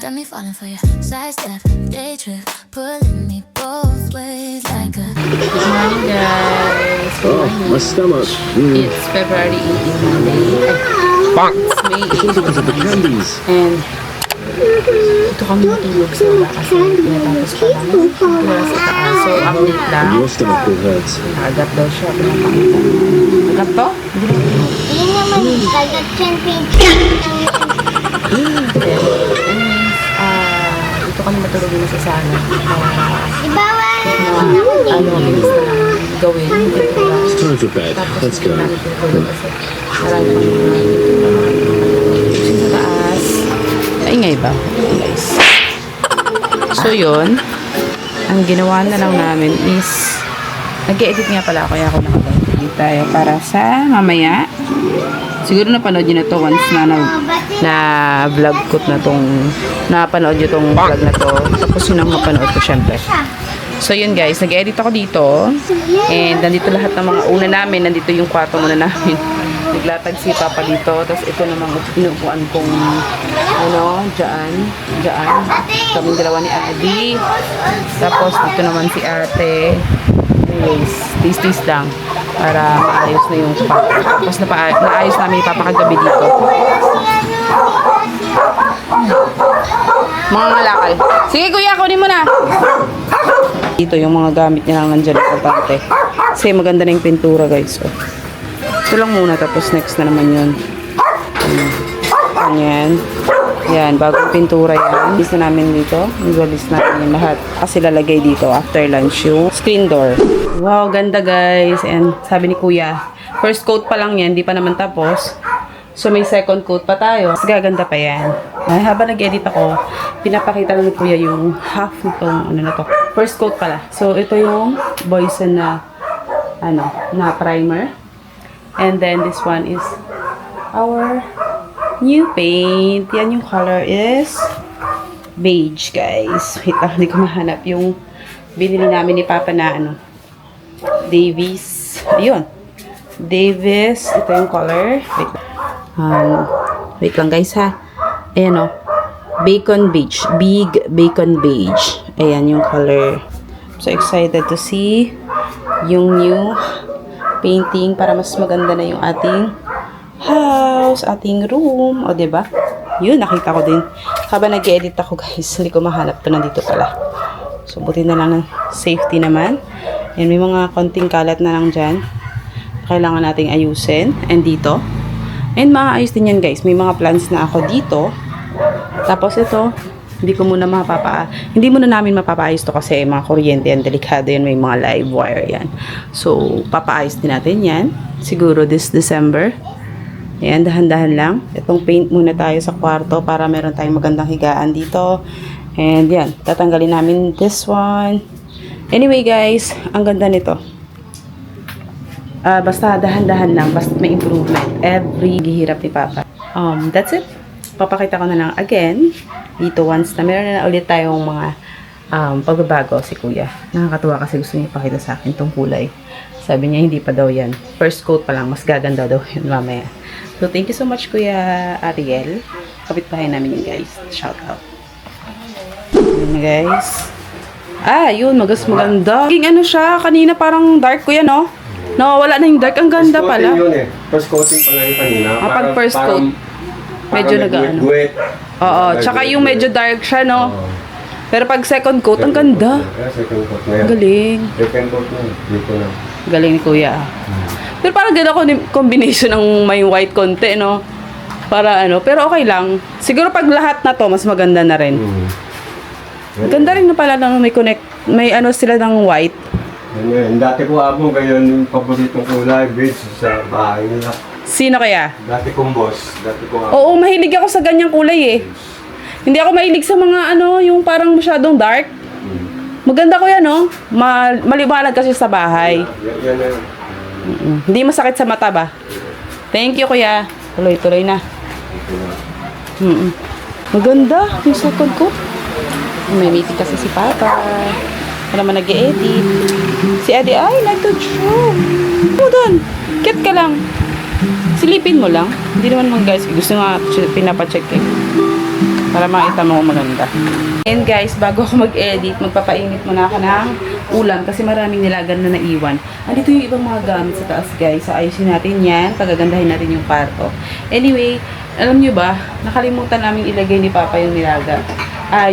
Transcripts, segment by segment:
Got me falling for your sidestep, day trip, pulling me both ways like a. Good morning, guys. Good morning. My stomach. It's February 18 Monday. Bang! It's May Because of the 18. candies. And ito kami natulog sa wala kasi pinatapos pa namin. Kaya sa taas. So, update lang. Your stomach still hurts. Nakagat daw siya. Pinapakita. Nakagat to? Hindi naman kagat yan, pink. Dito kami matulog na sa sala. Ibawal. Bilis na lang gawin. It's time for bed. Tapos Let's go. namin tutulog kasi marami pang sa taas. Ingay ba? Guys. So yun, ang ginawa na lang namin is nag-edit nga pala ako kaya ako nakapag-edit tayo para sa mamaya. Siguro napanood nyo na to once na vlog ko na tong napanood nyo tong vlog na to. Tapos yun ang mapanood ko syempre. So yun guys, nag-edit ako dito. And nandito lahat ng mga una namin. Nandito yung kwarto muna namin. Naglatag si Papa dito. Tapos ito namang inuupuan kong dyan. Kaming dalawa ni Adi. Tapos dito naman si Ate. Anyways, tis-tis lang. Para maayos na yung kwarto. Tapos naayos namin ipapakagabi dito. Mga ngalakal. Sige kuya, kunin mo na. Dito yung mga gamit niya lang nandyan importante. Kasi maganda na yung pintura guys. So, ito lang muna tapos next na naman yun. Ayan. Yan, bagong pintura yan. Ilis na namin dito. Iwalis namin yung lahat. Kasi lalagay dito after lunch yung screen door. Wow, ganda guys. And sabi ni kuya, first coat pa lang yan. Di pa naman tapos. So may second coat pa tayo. Mas gaganda pa yan. Ay, habang nag-edit ako, pinapakita lang ni kuya yung half nitong first coat pala. So ito yung Boysen na primer. And then this one is our new paint. Yan yung color is beige guys. Wait lang, hindi ko mahanap yung binili namin ni Papa na Davis. Ayun. Davis. Ito yung color. Wait lang guys ha. Ayan o. Bacon beige. Big bacon beige. Ayan yung color. So excited to see yung new painting para mas maganda na yung ating house, ating room. O diba? Yun, nakita ko din. Habang nag-edit ako guys, hindi ko mahanap to, nandito pala. So buti na lang ng safety naman. Yan, may mga konting kalat na lang dyan. Kailangan nating ayusin. And dito. And maayos din yan guys. May mga plants na ako dito. Tapos ito, hindi muna namin mapapaayos to kasi mga kuryente yan, delikado yan, may mga live wire yan. So, papaayos din natin yan. Siguro this December. Ayan, dahan-dahan lang. Itong paint muna tayo sa kwarto para meron tayong magandang higaan dito. And yan, tatanggalin namin this one. Anyway guys, ang ganda nito. Basta dahan-dahan lang, basta may improvement. Every gihirap ni Papa. That's it. Papakita ko na lang again dito once na meron na ulit tayong mga pagbabago si Kuya. Nakakatuwa kasi gusto niya ipakita sa akin tong kulay. Sabi niya hindi pa daw yan. First coat pa lang, mas gaganda daw yun mamaya. So thank you so much Kuya Ariel. Kapitbahay namin yun guys. Shout out. Yun guys. Yun, maganda. Ano siya, kanina parang dark Kuya no? No, wala na yung dark. Ang ganda pala. Yun eh. First coating pa lang yung kanina. Pag first coat. Medyo nag-ano. Oo, tsaka yung medyo dark siya, no? Pero pag second coat, ang ganda. Second coat na yan. Galing. Second coat na. Dito na. Galing ni Kuya. Pero parang ganda ko combination ng may white konti, no? Para pero okay lang. Siguro pag lahat na to, mas maganda na rin. Ganda rin na pala ng may connect, may sila ng white. Yan. Dati ko amo, ganyan yung paboritong kulay, beige sa bahay nila. Sino kaya? Dati kong boss. Dati ko amo. Oo, mahilig ako sa ganyang kulay eh. Hindi ako mahilig sa mga yung parang masyadong dark. Maganda ko yan, no? Maliwanag kasi sa bahay. Yan na yun. Hindi masakit sa mata ba? Thank you, Kuya. Tuloy-tuloy na. Maganda yung second ko. May meeting kasi si Papa. Wala naman nag-e-edit. Si Adi, nag-draw. Doon. Cute ka lang. Silipin mo lang. Hindi naman guys. Gusto nga pinapacheck eh. Para makita mo kung maganda. And guys, bago ako mag-edit, magpapainit muna ako ng ulam kasi maraming nilagan na naiwan. Andito yung ibang mga gamit sa taas guys. So ayusin natin yan, pagagandahin natin yung kwarto. Anyway, alam nyo ba, nakalimutan namin ilagay ni Papa yung nilaga.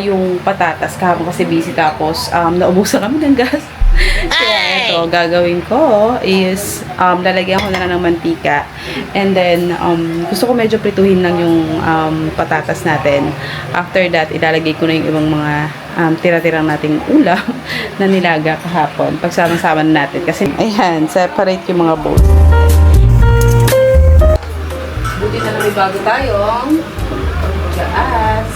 Yung patatas kahapon kasi busy tapos naubusan kami ng gas. Kaya ito, gagawin ko is lalagyan ko na lang ng mantika. And then, gusto ko medyo prituhin lang yung patatas natin. After that, ilalagay ko na yung ibang mga tira-tirang nating ulam na nilaga kahapon. Pagsama-sama na natin. Kasi, ayan, separate yung mga bowls. Buti na lang may bago tayong gas.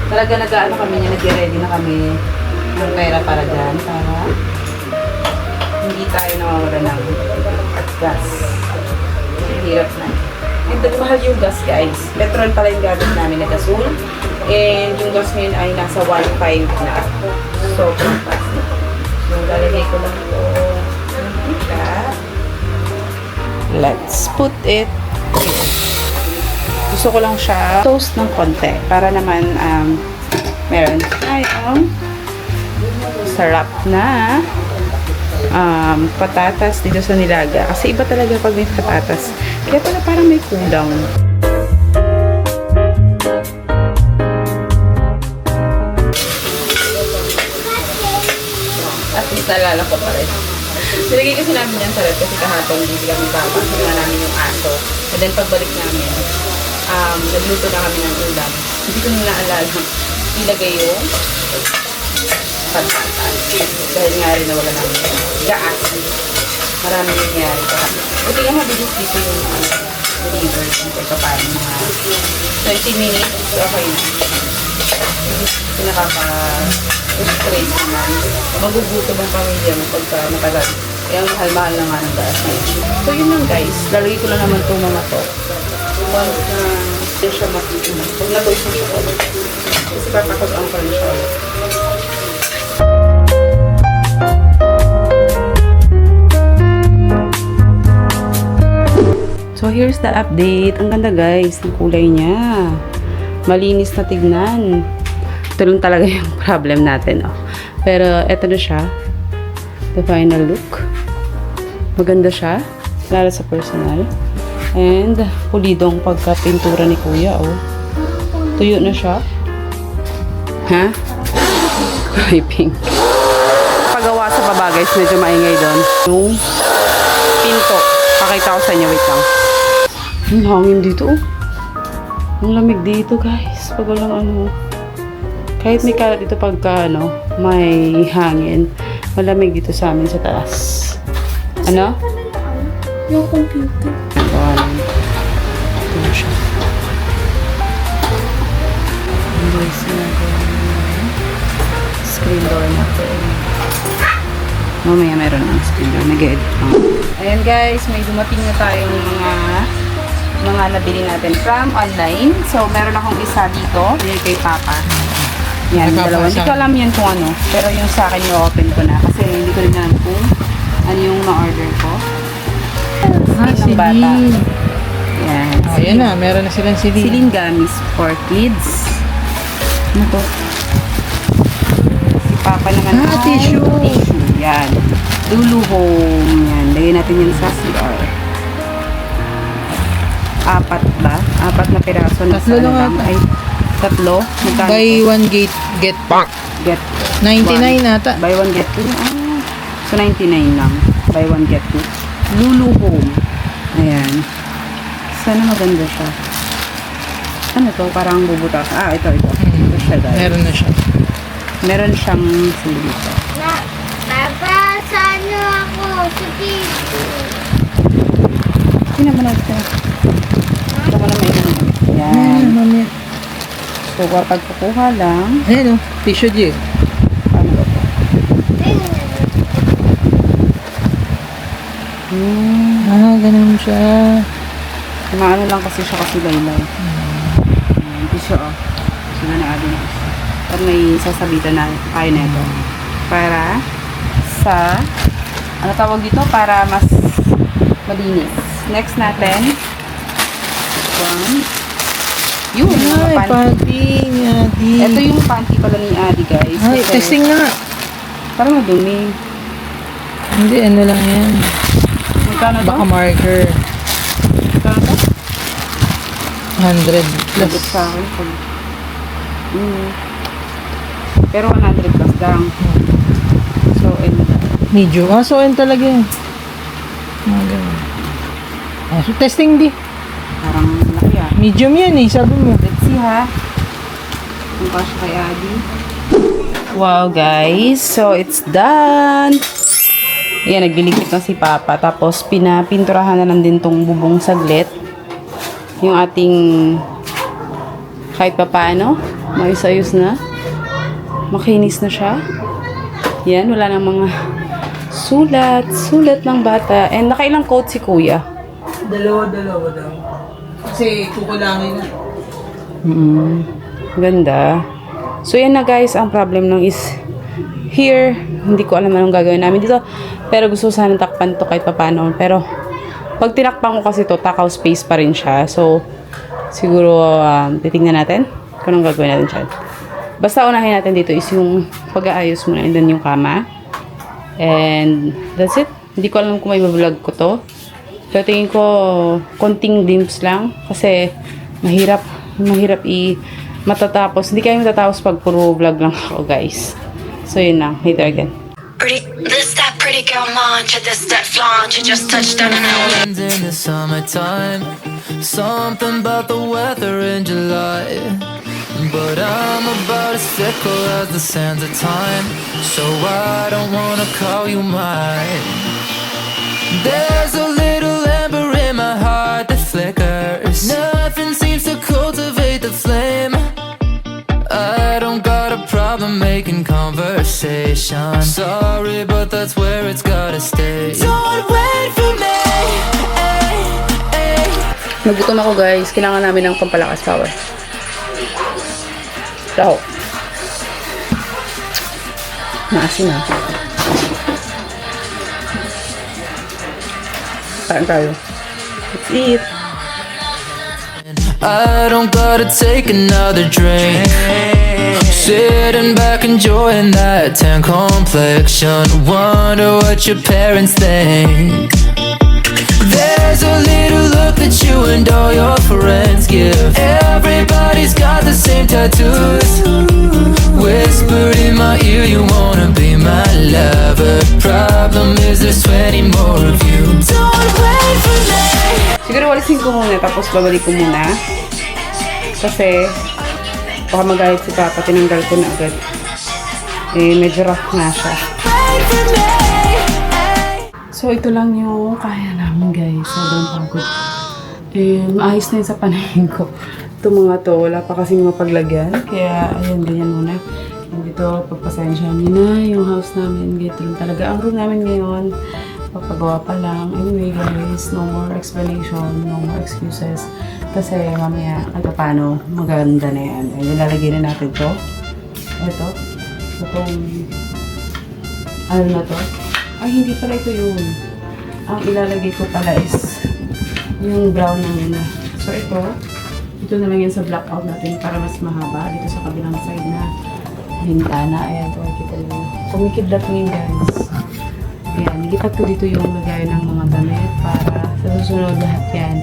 Talaga nag-ano kami niya, nag-ready na kami ng pera para dyan. Para hindi tayo nawawala ng gas. Hirap na. And mahal yung gas guys. Petrol pala yung gamit namin na gasol. And yung gas ngayon ay nasa 1.5 na. So, pangpas na. So, lalagay ko lang ito. Let's put it here. Gusto ko lang siya toast ng konti. Para naman meron tayong sarap na patatas dito sa nilaga. Kasi iba talaga pag may patatas. Kaya pala parang may kulang. At least nalala ko pa rin. Nilagay kasi namin yan sa red kasi kahapon hindi kami papa. Sinunga namin yung aso. And then pagbalik namin, nagluto na kami ng ulam. Hindi ko naalala ilagay yung patatas. Dahil nga rin nawala namin gaas. Marami nangyari pa. Buti nga mabilis dito yung deliver dito paano mga 20 minutes. Okay na. Pinakaka-stress naman. Magugutom ang pamilya mo pagka matagal. Kaya mahal-mahal na nga ng gas. So yun lang guys. Lalagay ko lang naman itong mga to. Once na siya matutulog. Pag natoy mo siya ulit. Kasi papakabang pa rin siya ulit. So, here's the update. Ang ganda guys, ng kulay niya. Malinis na tignan. Ito lang talaga yung problem natin. Oh. Pero, eto na siya. The final look. Maganda siya. Lalo sa personal. And, pulidong pagka-pintura ni Kuya. Oh. Tuyo na siya. Ha? Ay, pink. Pagawa sa baba guys, medyo maingay doon. Yung pinto. Pakita ko sa inyo. Wait lang. Ang hangin dito, oh. Ang lamig dito, guys. Pag walang ano. Kahit may kalat dito pagka, may hangin. Malamig dito sa amin sa taas. Ano? Yung computer. Ito na siya. Screen door natin. Mamaya meron ng screen door. Nag-edit lang. Ayan, guys. May dumating na tayong mga nabili natin from online. So, meron akong isa dito. Yan kay Papa. Yan, dalawa. Hindi ko alam yan kung ano. Pero yung sa akin, i-open ko na. Kasi hindi ko rin alam kung ano yung na-order ko. Ng bata. Yan. Oh, yan na. Meron na silang silin. Silin Gummies for kids. Ano to? Si Papa naman. Tissue. Tissue. Yan. Lulu Home. Yan. Lagay natin yan sa CR. Apat ba? Apat na piraso. Tatlo lang ata. Ay, tatlo. Magkano? Buy one get pang. Get 99 ata. Buy one get two. So, 99 lang. Buy one get two. Lulu Home. Ayan. Sana maganda siya. Ano to? Parang bubutas. Ito. Ito siya, guys. Meron na siya. Meron siyang silito. Papa, saan ako? Sa TV. Pinamanood ka. Ito ko na may ano. Ayan. Mamaya. So, kapag kukuha lang, Ayan o. Tissue G. paano ba ito? Ganun siya. Maano lang kasi siya kasi laylay. Hindi siya, oh. So, na-add na siya. At may sasabitan na tayo na ito. Para sa, ano tawag dito? Para mas malinis. Next natin, one, Yun, mga Ay, panty. panty ni Adi. Ito yung panty pala ni Adi, guys. Ay, Kasi testing nga. parang madumi. Hindi, ano lang yan. Magkano to? Baka marker. Magkano to? 100 Lagot plus. sa akin. Pero 100 plus lang. So, Medium. Ah, so yun talaga yun. Mga ganun. Ah, so testing di. parang laki ah. Medium yan eh, sabi mo. Let's see ha. Kung kasya kay Adi. Wow guys, so it's done. Ayan, nagliligpit na si Papa. Tapos pinapinturahan na lang din tong bubong saglit. Yung ating kahit pa paano, maayos-ayos na. Makinis na siya. Yan, wala nang mga sulat ng bata. And nakailang coat si Kuya? Dalawa daw. Kasi kukulangin na. Ganda. So, yan na guys. Ang problem nung is here. Hindi ko alam anong gagawin namin dito. Pero gusto ko sana takpan to kahit papano. Pero, pag tinakpan ko kasi to, takaw space pa rin siya. So, siguro, titignan natin kung anong gagawin natin siya. Basta unahin natin dito is yung pag-aayos muna and then yung kama. And, that's it. Hindi ko alam kung may vlog ko to. Pero tingin ko, konting glimpse lang. Kasi, mahirap matatapos. Hindi kayo matatapos pag puro vlog lang ako, guys. So, yun lang. Later again. This that pretty girl mantra, this that flaunt, you just touched down and In the summertime, something about the weather in July. But I'm about as fickle as the sands of time, so I don't wanna call you mine. There's a little ember in my heart that flickers. Nothing seems to cultivate the flame. I don't got a problem making conversation. Sorry, but that's where it's gotta stay. Don't wait for me. Nagutom ako, guys. Kailangan namin ng pampalakas power. Ciao. Maasin na. Kain tayo. Let's eat. I don't gotta take another drink. Sitting back enjoying that tan complexion. Wonder what your parents think. There's a little look that you and all your friends give. Everybody's got the same tattoos. Whispered in my ear you wanna be my lover. Problem is there's 20 more of you. Don't wait for me. Siguro walisin ko muna, tapos babalik ko muna. Kasi, baka magalit si Papa, tinanggal ko na agad. Eh, medyo rough na siya. So, ito lang yung kaya namin, guys. Sobrang pagod. Eh, maayos na yun sa panahon ko. Ito mga to, wala pa kasing mapaglagyan. Kaya, ayan, ganyan muna. And dito, pagpasensya nyo na yung house namin. Ganito lang talaga. Ang room namin ngayon, papagawa pa lang. Anyway, guys, no more explanation, no more excuses. Kasi, mamaya, kahit paano, maganda na yan. And ilalagay na natin to. Ito. Itong, ano na to? Ay, hindi pala ito yun. Ang ilalagay ko pala is yung brown na muna. So, ito na lang yan sa blackout natin para mas mahaba. Dito sa kabilang side na bintana. Ayan, kung kita nyo. Kumikidlat nyo yun, guys. Ayan, nilipat ko dito yung lagay ng mga damit para sa susunod lahat yan.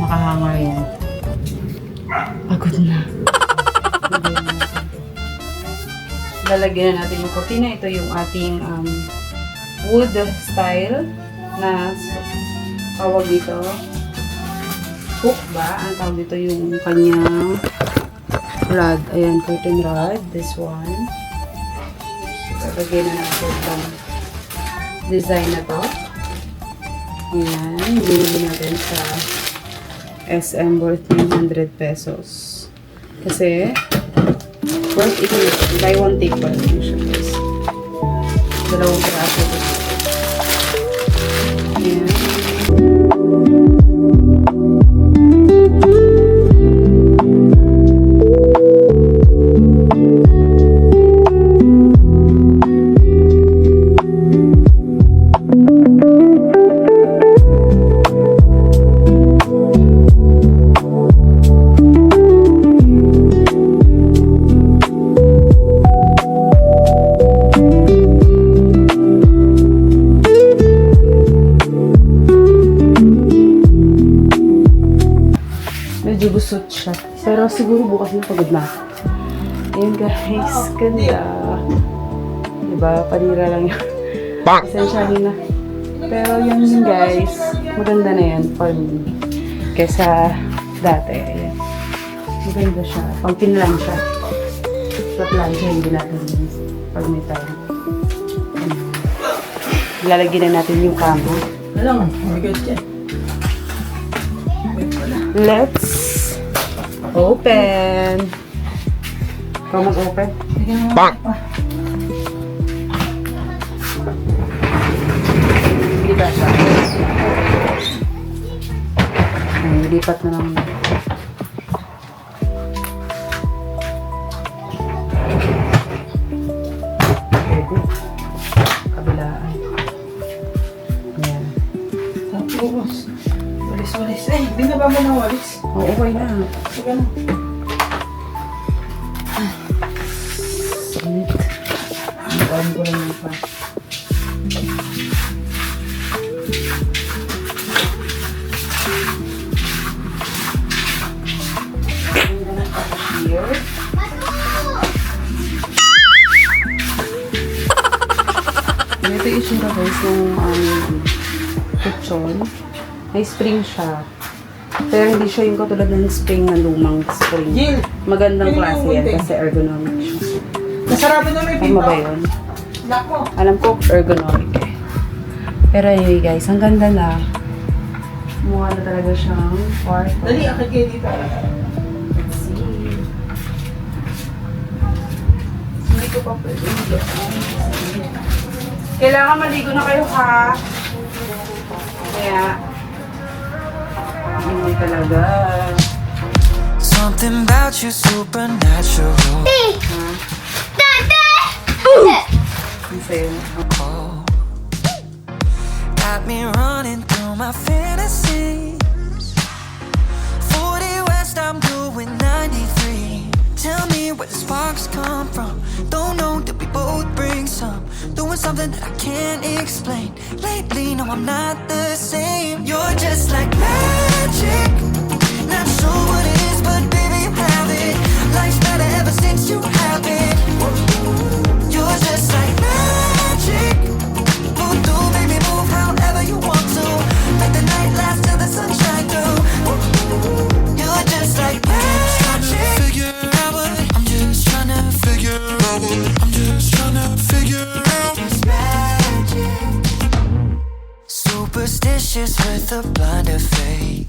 Nakahanger yan. Pagod na. Lalagyan na natin yung cortina. Ito yung ating wood style na tawag dito hook ba? Ang tawag dito yung kanyang rod. Ayan, curtain rod. This one. Lalagyan na natin itong design na to. Ayan. Binili natin sa SM worth 900 pesos. Kasi worth it na. Buy one take one. Dalawang piraso. Ayan. Pero siguro bukas na pagod na. Ayun guys, ganda. Diba? Panira lang yun. Essentially na. Pero yun guys, maganda na yan for me. Kesa dati. Ayan. Maganda siya. Pang pinlansya. Sa plansya, hindi natin pag may time. Lalagyan na natin yung camo. Alam mo, mabigat yan. Let's open. Ikaw mag-open. Bang! Hindi ba siya? Ay, lipat na lang. Pwede. Kabilaan. Ayan. Tapos, walis. Ay, di na ba mo na walis? Oo, okay na. Sige na. Sweet. Ang bawang ko lang yung pa. Here. Ito yung isura guys ng kutsyon. May spring siya. Pero hindi siya yung katulad ng spring na lumang spring. Jill! Magandang Pili klase mo yan kunti. kasi ergonomic siya. Nasarado na may Tama pinto. ba yun? Lock mo. Alam ko ergonomic eh. Pero anyway guys, ang ganda na. Mukha na talaga siyang kwarto. Dali, akit kayo dito. Let's see. Hindi ko pa pwede. Kailangan maligo na kayo ha. Kaya, hindi talaga. Something about you supernatural. Ang sayo. Got me running through my fantasies. 40 West, I'm doing 93. Tell me where the sparks come from. Don't know, did we both bring some? Doing something that I can't explain. Lately, no, I'm not the same. You're just like magic. Not sure what it is, but baby, you have it. Life's better ever since you have it. You're just like magic. Move through, baby, move however you want to. Make the night last till the sun shine through. You're just like magic. Figure out what I'm just trying to figure out what I'm just trying to figure out. It's magic. Superstitious with a blind of faith.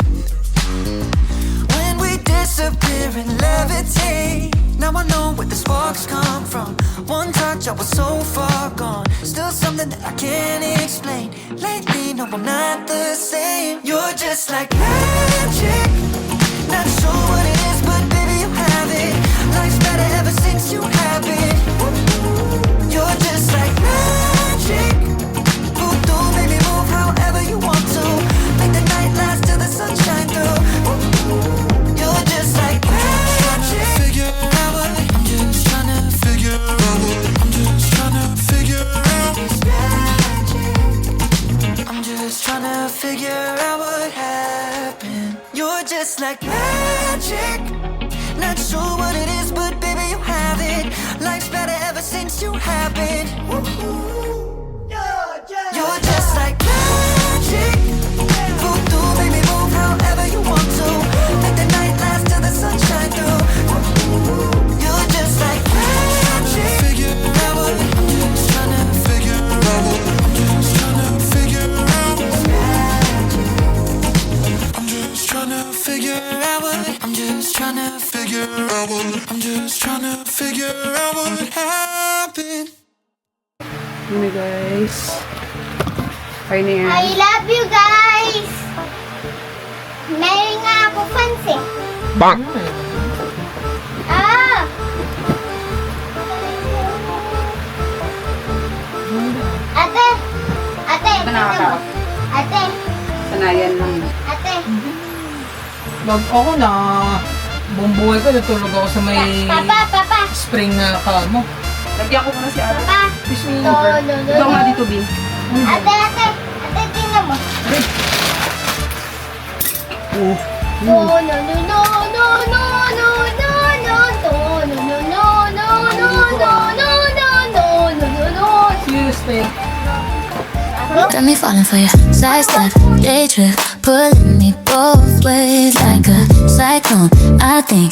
When we disappear and levitate. Now I know where the sparks come from. One touch, I was so far gone. Still something that I can't explain. Lately, no, I'm not the same. You're just like magic. Not sure what it is, but baby, you have it. Life's better ever since you have it. You're just like magic. Move through, baby, move however you want to. Make the night last till the sun shine through. You're just like magic. Figure out what I'm just trying to figure out what I'm just trying to figure out. It's magic. I'm just trying to figure out what happened. You're just like magic. Not sure what it is, but baby, you have it. Life's better ever since you have it. You're just like magic. Move through, baby, move however you want to. Make the night last till the sun shine through. You're just like magic. Figure out what I'm just trying to figure out what I'm just trying to figure out. I'm just trying to figure out what I'm just trying to figure out what I'm just trying to figure out what happened. Yun na guys. Kain na yan. I love you guys! Meron nga ako fans eh. Bang! Ah! Ate! Ate! Ito nakakatawa. Ate! Sanayan lang. Ate! Bag ako na buong buhay ko, natulog ako sa may Papa! spring na kalmo. Lagyan ko muna si Ate. Papa! Fish me No, over. no, no, Ito nga no. dito, Bin. Ate! Tingnan mo. Oh. No, no, no, no, no, no, no, Got me falling for you. Sidestep, day trip, pulling me both ways like a cyclone. I think